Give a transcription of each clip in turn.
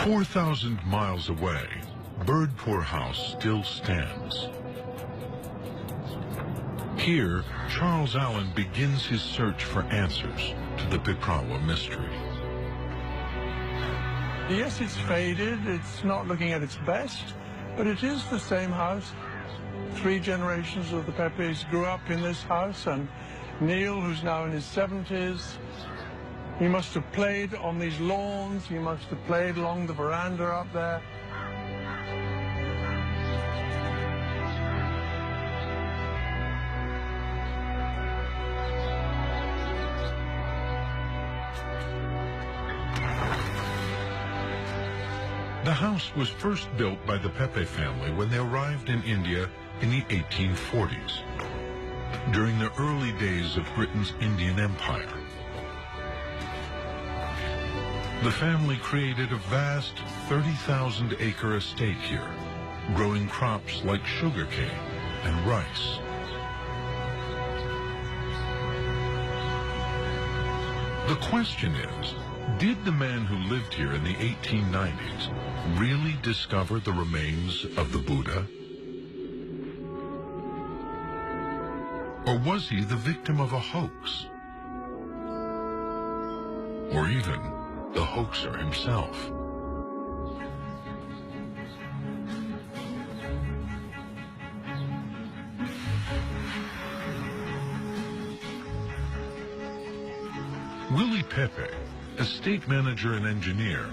4,000 miles away, Birdpore House still stands. Here, Charles Allen begins his search for answers to the Piprawa mystery. Yes, it's faded, it's not looking at its best, but it is the same house. 3 generations of the Pepes grew up in this house, and Neil, who's now in his 70s, he must have played on these lawns, he must have played along the veranda up there. The house was first built by the Pepe family when they arrived in India in the 1840s, during the early days of Britain's Indian Empire. The family created a vast 30,000-acre estate here, growing crops like sugarcane and rice. The question is, did the man who lived here in the 1890s really discover the remains of the Buddha? Or was he the victim of a hoax? Or even the hoaxer himself? Willie Pepe, estate manager and engineer,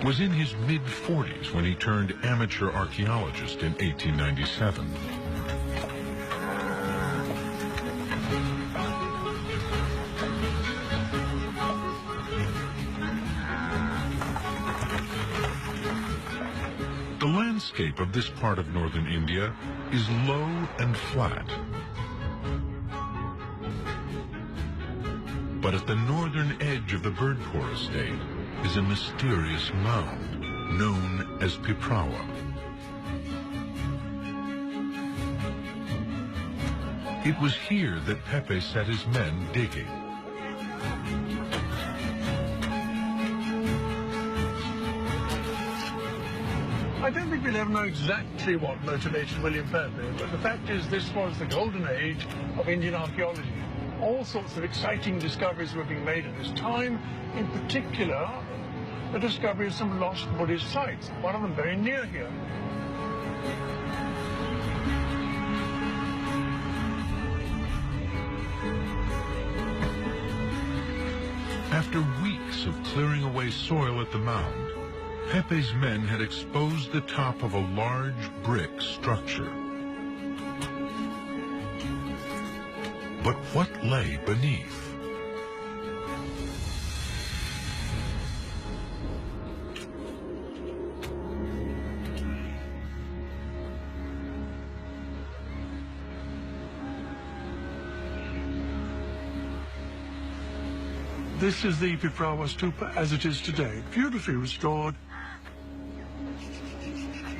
was in his mid-40s when he turned amateur archaeologist in 1897. The landscape of this part of northern India is low and flat. But at the northern edge of the Birdpore estate is a mysterious mound known as Piprawa. It was here that Pepe set his men digging. I don't think we'll ever know exactly what motivated William Pepe, but the fact is this was the golden age of Indian archaeology. All sorts of exciting discoveries were being made at this time, in particular the discovery of some lost Buddhist sites, one of them very near here. After weeks of clearing away soil at the mound, Pepe's men had exposed the top of a large brick structure. But what lay beneath? This is the Piprawa Stupa as it is today, beautifully restored.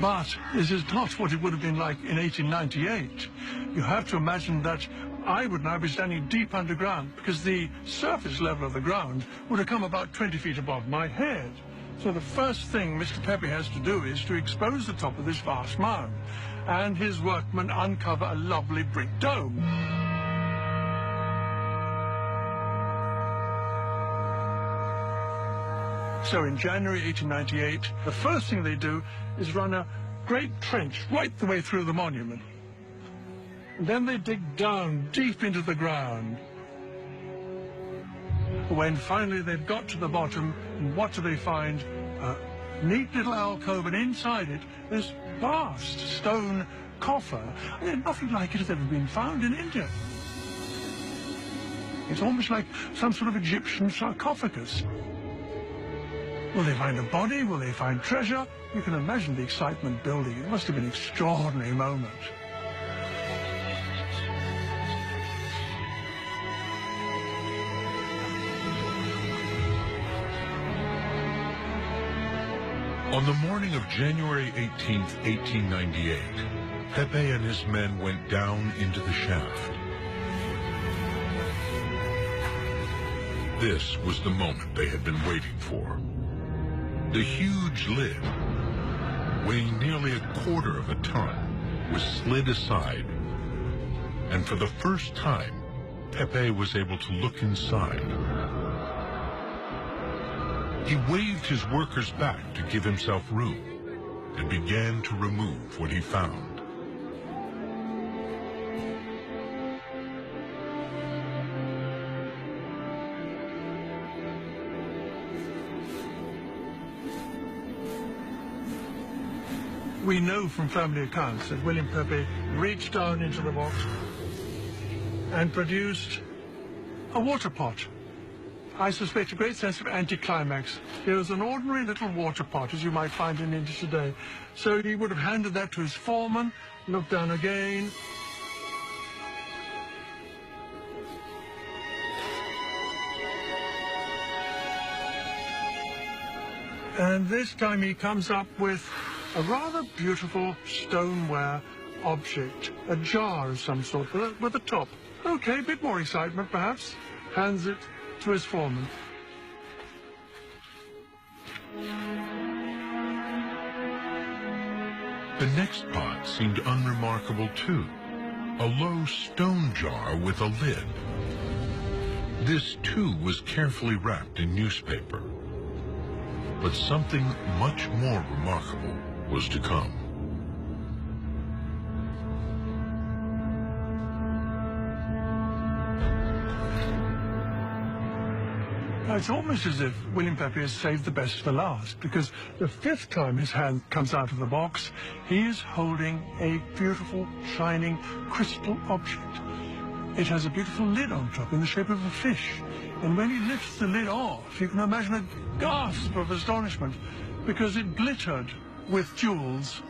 But this is not what it would have been like in 1898. You have to imagine that I would now be standing deep underground because the surface level of the ground would have come about 20 feet above my head. So the first thing Mr. Pepe has to do is to expose the top of this vast mound, and his workmen uncover a lovely brick dome. So in January 1898, the first thing they do is run a great trench right the way through the monument. And then they dig down deep into the ground. When finally they've got to the bottom, what do they find? A neat little alcove, and inside it, this vast stone coffer. I mean, nothing like it has ever been found in India. It's almost like some sort of Egyptian sarcophagus. Will they find a body? Will they find treasure? You can imagine the excitement building. It must have been an extraordinary moment. On the morning of January 18th, 1898, Pepe and his men went down into the shaft. This was the moment they had been waiting for. The huge lid, weighing nearly a quarter of a ton, was slid aside, and for the first time, Pepe was able to look inside. He waved his workers back to give himself room and began to remove what he found. We know from family accounts that William Pepe reached down into the box and produced a water pot. I suspect a great sense of anticlimax. It was an ordinary little water pot, as you might find in India today. So he would have handed that to his foreman, looked down again. And this time he comes up with a rather beautiful stoneware object, a jar of some sort with a top. Okay, a bit more excitement perhaps. Hands it to his foreman. The next pot seemed unremarkable too. A low stone jar with a lid. This too was carefully wrapped in newspaper. But something much more remarkable was to come. It's almost as if William Pepe has saved the best for last, because the fifth time his hand comes out of the box, he is holding a beautiful, shining crystal object. It has a beautiful lid on top in the shape of a fish. And when he lifts the lid off, you can imagine a gasp of astonishment, because it glittered with jewels.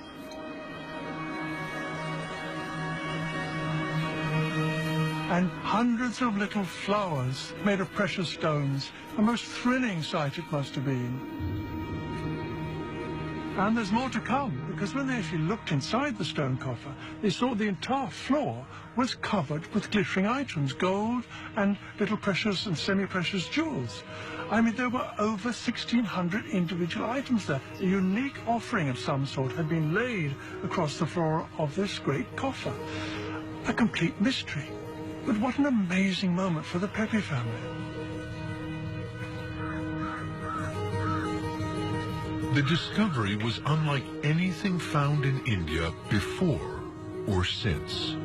And hundreds of little flowers made of precious stones. A most thrilling sight it must have been. And there's more to come, because when they actually looked inside the stone coffer, they saw the entire floor was covered with glittering items, gold and little precious and semi-precious jewels. I mean, there were over 1,600 individual items there. A unique offering of some sort had been laid across the floor of this great coffer. A complete mystery. But what an amazing moment for the Pepe family. The discovery was unlike anything found in India before or since.